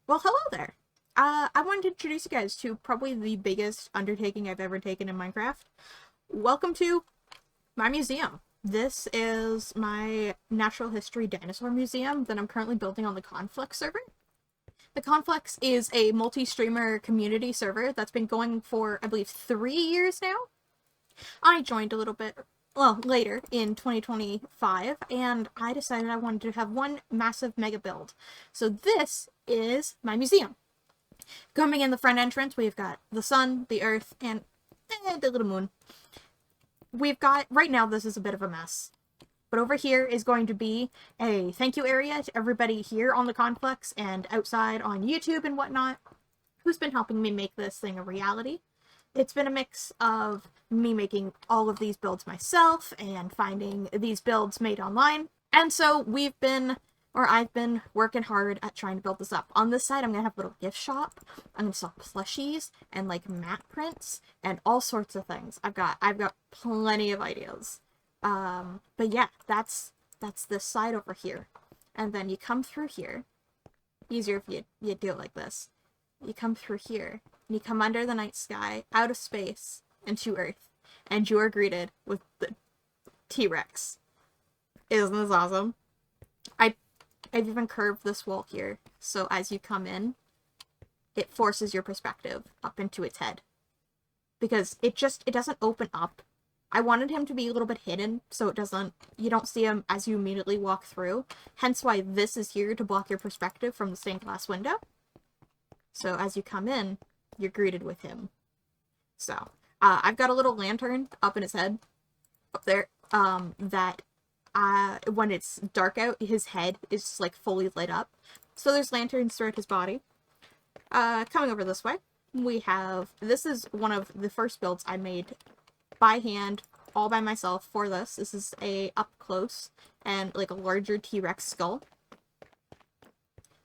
Well, hello there. I wanted to introduce you guys to probably the biggest undertaking I've ever taken in Minecraft. Welcome to my museum. This is my natural history dinosaur museum that I'm currently building on the Conflux server. The Conflux is a multi-streamer community server that's been going for, I believe, 3 years now. I joined a little bit, well, later in 2025, and I decided I wanted to have one massive mega build. So this is my museum. Coming in the front entrance, we've got the sun, the earth, and the little moon. We've got, right now this is a bit of a mess, but over here is going to be a thank you area to everybody here on the Conflux and outside on YouTube and whatnot who's been helping me make this thing a reality. It's been a mix of me making all of these builds myself and finding these builds made online. And so I've been working hard at trying to build this up. On this side, I'm gonna have a little gift shop. I'm gonna sell plushies and like mat prints and all sorts of things. I've got plenty of ideas. But yeah, that's this side over here. And then you come through here. Easier if you do it like this. You come through here, and you come under the night sky, out of space, and to Earth. And you are greeted with the T-Rex. Isn't this awesome? I've even curved this wall here, so as you come in, it forces your perspective up into its head. Because it doesn't open up. I wanted him to be a little bit hidden, so you don't see him as you immediately walk through. Hence why this is here to block your perspective from the stained glass window. So as you come in, you're greeted with him. So, I've got a little lantern up in his head, up there, that when it's dark out, his head is like fully lit up. So there's lanterns throughout his body. Coming over this way, this is one of the first builds I made by hand, all by myself for this. This is a up close and like a larger T-Rex skull.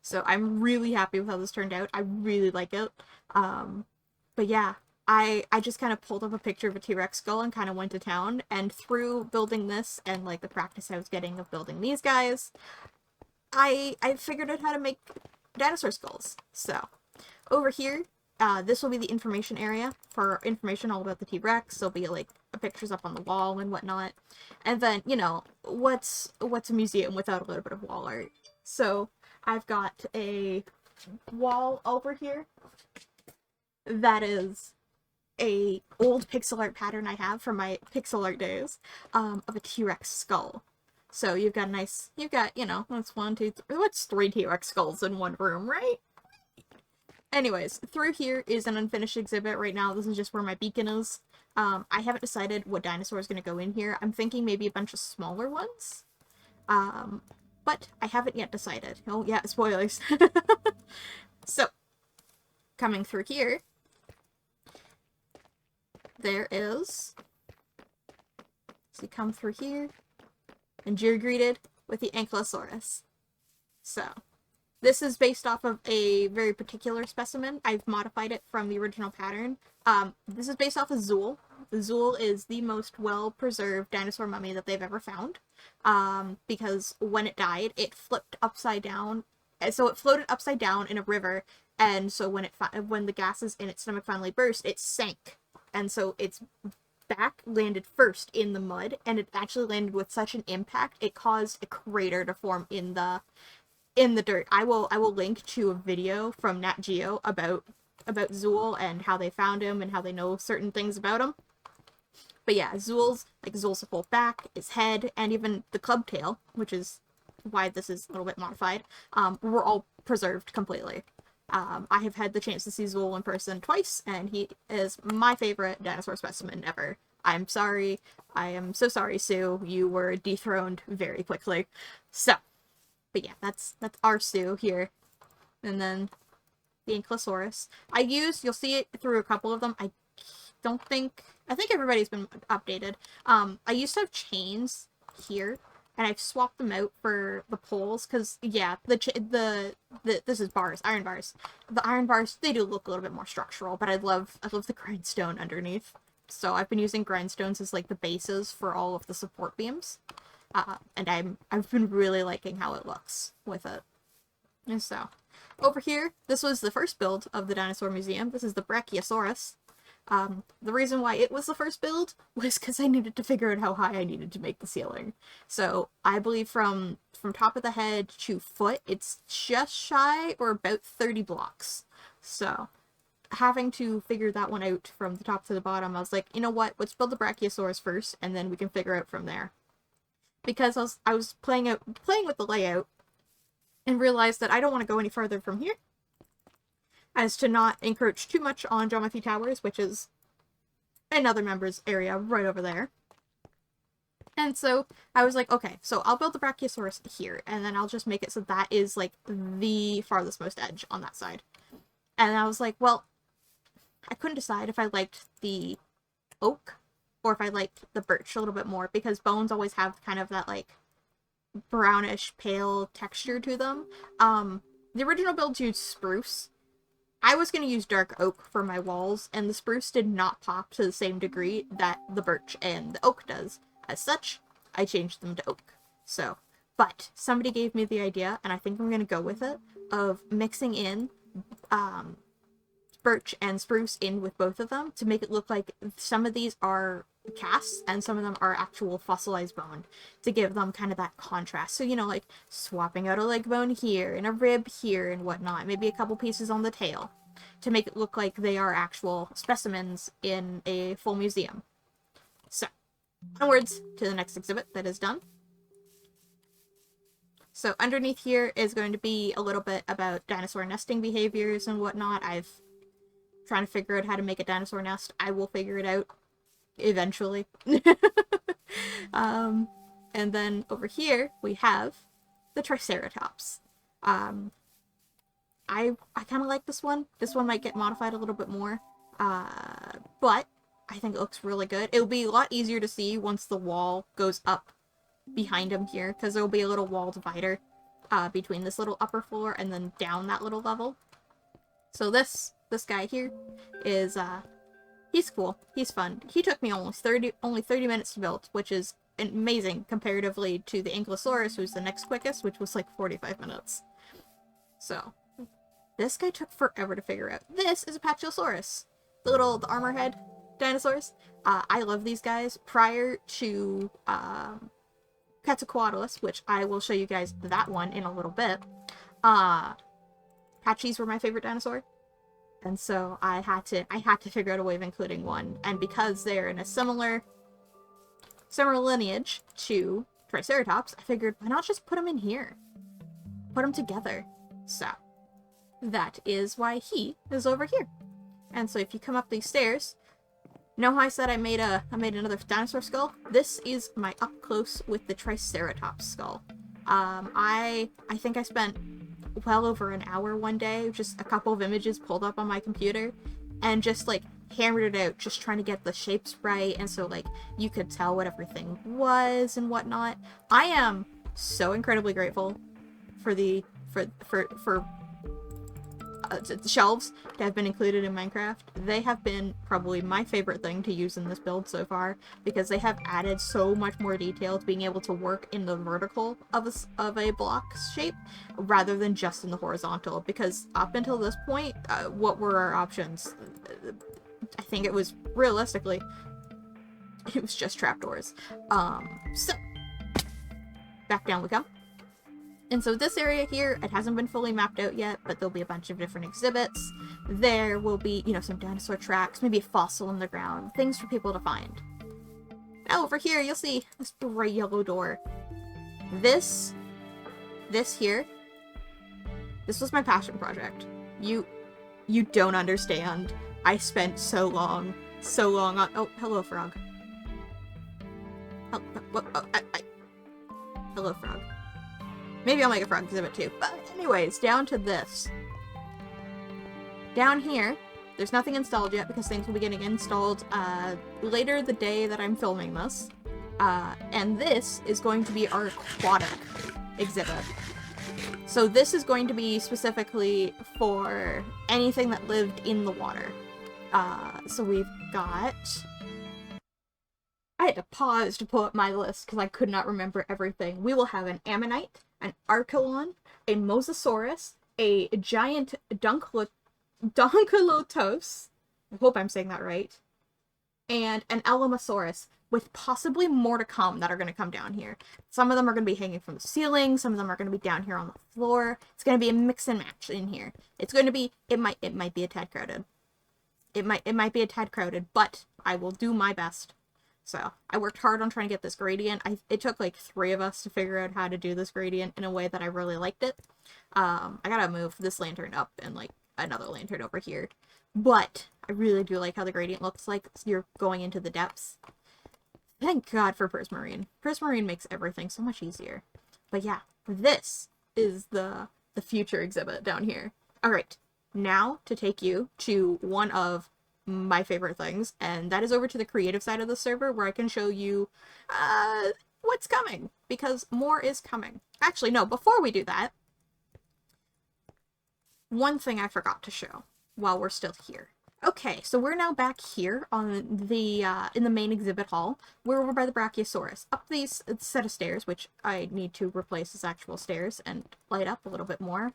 So I'm really happy with how this turned out. I really like it. But yeah, I just kind of pulled up a picture of a T-Rex skull and kind of went to town, and through building this and like the practice I was getting of building these guys, I figured out how to make dinosaur skulls. So over here, this will be the information area for information all about the T-Rex. There'll be like pictures up on the wall and whatnot. And then, you know, what's a museum without a little bit of wall art? So I've got a wall over here that is a old pixel art pattern I have from my pixel art days, of a T-Rex skull. So you've got, you know, that's what's 3 T-Rex skulls in one room, right? Anyways, through here is an unfinished exhibit right now. This is just where my beacon is. I haven't decided what dinosaur is going to go in here. I'm thinking maybe a bunch of smaller ones. But I haven't yet decided. Oh yeah, spoilers. So, coming through here, there is, so you come through here, and you're greeted with the Ankylosaurus. So, this is based off of a very particular specimen. I've modified it from the original pattern. This is based off of Zool. Zool is the most well-preserved dinosaur mummy that they've ever found. Because when it died, it flipped upside down. So it floated upside down in a river, and so when the gases in its stomach finally burst, it sank. And so its back landed first in the mud, and it actually landed with such an impact, it caused a crater to form in the dirt. I will link to a video from Nat Geo about Zool and how they found him and how they know certain things about him. But yeah, Zool's whole back, his head, and even the club tail, which is why this is a little bit modified, were all preserved completely. I have had the chance to see Zool in person twice, and he is my favorite dinosaur specimen ever. I'm sorry. I am so sorry, Sue. You were dethroned very quickly. So, but yeah, that's our Sue here. And then the Ankylosaurus. You'll see it through a couple of them. I think everybody's been updated. I used to have chains here, and I've swapped them out for the poles, because, yeah, this is bars, iron bars. The iron bars, they do look a little bit more structural, but I love the grindstone underneath. So I've been using grindstones as, like, the bases for all of the support beams. And I've been really liking how it looks with it. And so, over here, this was the first build of the Dinosaur Museum. This is the Brachiosaurus. The reason why it was the first build was because I needed to figure out how high I needed to make the ceiling. So I believe from top of the head to foot, it's just shy or about 30 blocks. So having to figure that one out from the top to the bottom, I was like, you know what, let's build the Brachiosaurus first, and then we can figure out from there. Because I was playing with the layout, and realized that I don't want to go any further from here, as to not encroach too much on Geometry Towers, which is another member's area right over there. And so I was like, okay, so I'll build the Brachiosaurus here, and then I'll just make it so that is like the farthest most edge on that side. And I was like, well, I couldn't decide if I liked the oak or if I liked the birch a little bit more, because bones always have kind of that like brownish pale texture to them. The original build used spruce. I was going to use dark oak for my walls, and the spruce did not pop to the same degree that the birch and the oak does. As such, I changed them to oak. So, but somebody gave me the idea, and I think I'm going to go with it, of mixing in birch and spruce in with both of them to make it look like some of these are casts and some of them are actual fossilized bone, to give them kind of that contrast. So, you know, like swapping out a leg bone here and a rib here and whatnot, maybe a couple pieces on the tail, to make it look like they are actual specimens in a full museum. So, onwards to the next exhibit that is done. So underneath here is going to be a little bit about dinosaur nesting behaviors and whatnot. I've trying to figure out how to make a dinosaur nest. I will figure it out eventually. And then over here we have the Triceratops. I kind of like this one. This one might get modified a little bit more, but I think it looks really good. It'll be a lot easier to see once the wall goes up behind him here, because there will be a little wall divider between this little upper floor and then down that little level. So this guy here is he's cool. He's fun. He took me only 30 minutes to build, which is amazing comparatively to the Ankylosaurus, who's the next quickest, which was like 45 minutes. So this guy took forever to figure out. This is a Pachylosaurus, the armor head dinosaurs. I love these guys. Prior to Quetzalcoatlus, which I will show you guys that one in a little bit, Pachys were my favorite dinosaur. And so I had to figure out a way of including one. And because they're in a similar lineage to Triceratops, I figured, why not just put them in here? Put them together. So that is why he is over here. And so if you come up these stairs, know how I said I made another dinosaur skull? This is my up close with the Triceratops skull. I think I spent well over an hour one day, just a couple of images pulled up on my computer, and just like hammered it out, just trying to get the shapes right, and so like you could tell what everything was and whatnot. I am so incredibly grateful for the shelves that have been included in Minecraft. They have been probably my favorite thing to use in this build so far, because they have added so much more detail to being able to work in the vertical of a block shape rather than just in the horizontal, because up until this point, what were our options? I think it was realistically it was just trapdoors. So back down we come. And so this area here, it hasn't been fully mapped out yet, but there'll be a bunch of different exhibits. There will be, you know, some dinosaur tracks, maybe a fossil in the ground, things for people to find. Now over here, you'll see this bright yellow door. This here, this was my passion project. You don't understand. I spent so long on, oh, hello, frog. Hello, frog. Maybe I'll make a frog exhibit too. But anyways, down to this. Down here, there's nothing installed yet because things will be getting installed later the day that I'm filming this. And this is going to be our aquatic exhibit. So this is going to be specifically for anything that lived in the water. So we've got... I had to pause to pull up my list because I could not remember everything. We will have an ammonite, an archelon, a mosasaurus, a giant Donkelotos, I hope I'm saying that right, and an Alamosaurus, with possibly more to come that are going to come down here. Some of them are going to be hanging from the ceiling, some of them are going to be down here on the floor. It's going to be a mix and match in here. It's going to be, it might be a tad crowded. It might be a tad crowded, but I will do my best. So, I worked hard on trying to get this gradient. It took like 3 of us to figure out how to do this gradient in a way that I really liked it. I gotta move this lantern up and like another lantern over here. But I really do like how the gradient looks like you're going into the depths. Thank God for Prismarine. Prismarine makes everything so much easier. But yeah, this is the future exhibit down here. Alright, now to take you to one of my favorite things, and that is over to the creative side of the server where I can show you what's coming, because more is coming. Actually, no, before we do that, one thing I forgot to show while we're still here. Okay, so we're now back here on the in the main exhibit hall. We're over by the Brachiosaurus. Up these set of stairs, which I need to replace as actual stairs and light up a little bit more.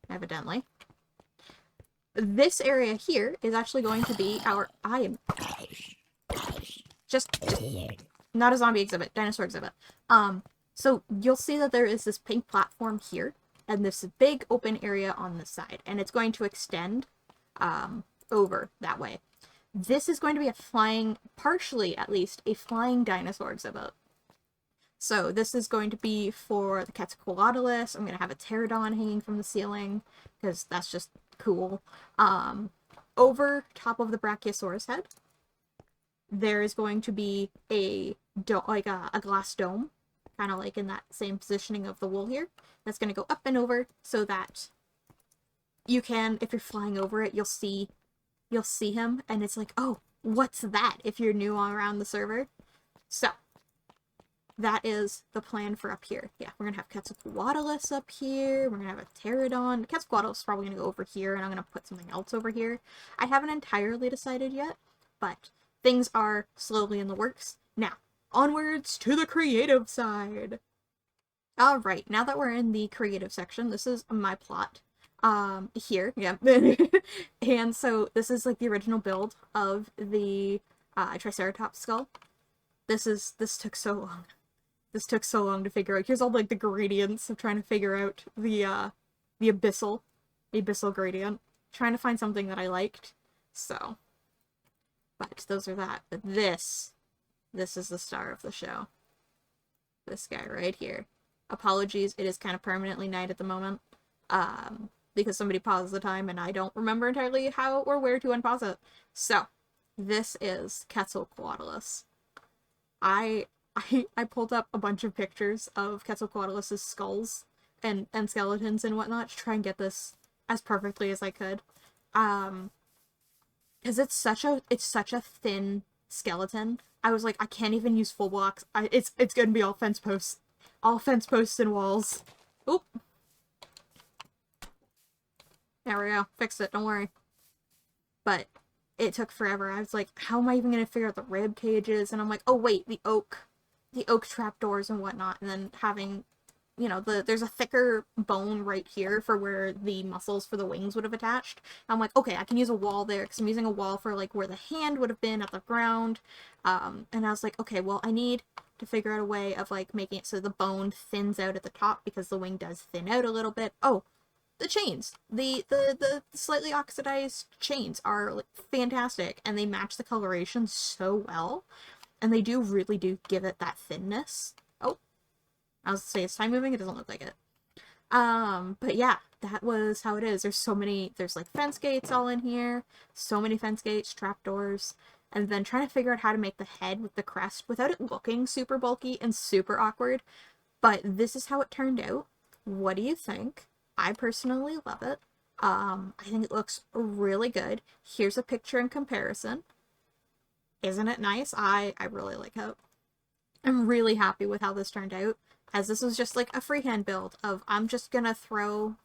Evidently. This area here is actually going to be our just not a zombie exhibit, dinosaur exhibit. So you'll see that there is this pink platform here and this big open area on this side, and it's going to extend over that way. This is going to be a flying, partially at least, a flying dinosaur exhibit. So this is going to be for the Quetzalcoatlus. I'm going to have a pterodon hanging from the ceiling, because that's just cool. Over top of the Brachiosaurus head, there is going to be a glass dome, kind of like in that same positioning of the wool here. That's going to go up and over so that you can, if you're flying over it, you'll see him, and it's like, oh, what's that, if you're new around the server. So, that is the plan for up here. Yeah, we're going to have Quetzalcoatlus up here, we're going to have a pterodon. Quetzalcoatlus is probably going to go over here, and I'm going to put something else over here. I haven't entirely decided yet, but things are slowly in the works. Now, onwards to the creative side! Alright, now that we're in the creative section, this is my plot. Here, yeah. And so this is like the original build of the Triceratops skull. This took so long. This took so long to figure out. Here's all like the gradients of trying to figure out the abyssal gradient. Trying to find something that I liked. So, but those are that. But this is the star of the show. This guy right here. Apologies, it is kind of permanently night at the moment. Because somebody paused the time and I don't remember entirely how or where to unpause it. So, this is Quetzalcoatlus. I pulled up a bunch of pictures of Quetzalcoatlus's skulls and skeletons and whatnot to try and get this as perfectly as I could. Because it's such a thin skeleton. I was like, I can't even use full blocks. It's gonna be all fence posts. All fence posts and walls. Oop. There we go. Fixed it. Don't worry. But it took forever. I was like, how am I even going to figure out the rib cages? And I'm like, oh wait, the oak trapdoors and whatnot. And then having, you know, there's a thicker bone right here for where the muscles for the wings would have attached. I'm like, okay, I can use a wall there because I'm using a wall for like where the hand would have been at the ground. And I was like, okay, well, I need to figure out a way of like making it so the bone thins out at the top because the wing does thin out a little bit. Oh, the chains, the slightly oxidized chains are like fantastic, and they match the coloration so well, and they really do give it that thinness. Oh, I was gonna say, is time moving? It doesn't look like it. But yeah, that was how it is. There's like fence gates all in here, so many fence gates, trapdoors, and then trying to figure out how to make the head with the crest without it looking super bulky and super awkward. But this is how it turned out. What do you think? I personally love it. I think it looks really good. Here's a picture in comparison. Isn't it nice? I really like it. I'm really happy with how this turned out, as this was just like a freehand build of I'm just gonna throw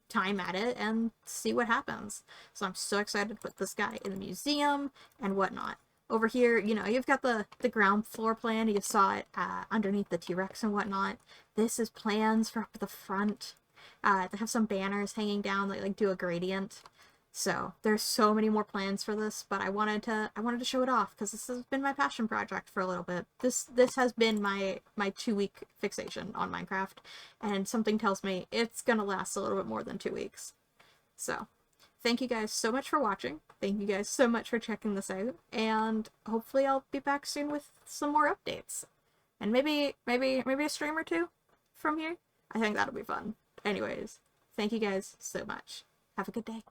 time at it and see what happens. So I'm so excited to put this guy in the museum and whatnot. Over here, you know, you've got the ground floor plan. You saw it underneath the T-Rex and whatnot. This is plans for up at the front. They have some banners hanging down that like do a gradient. So there's so many more plans for this, but I wanted to show it off because this has been my passion project for a little bit. This has been my 2-week fixation on Minecraft, and something tells me it's gonna last a little bit more than 2 weeks. So thank you guys so much for watching. Thank you guys so much for checking this out, and hopefully I'll be back soon with some more updates. And maybe a stream or two from here. I think that'll be fun. Anyways, thank you guys so much. Have a good day.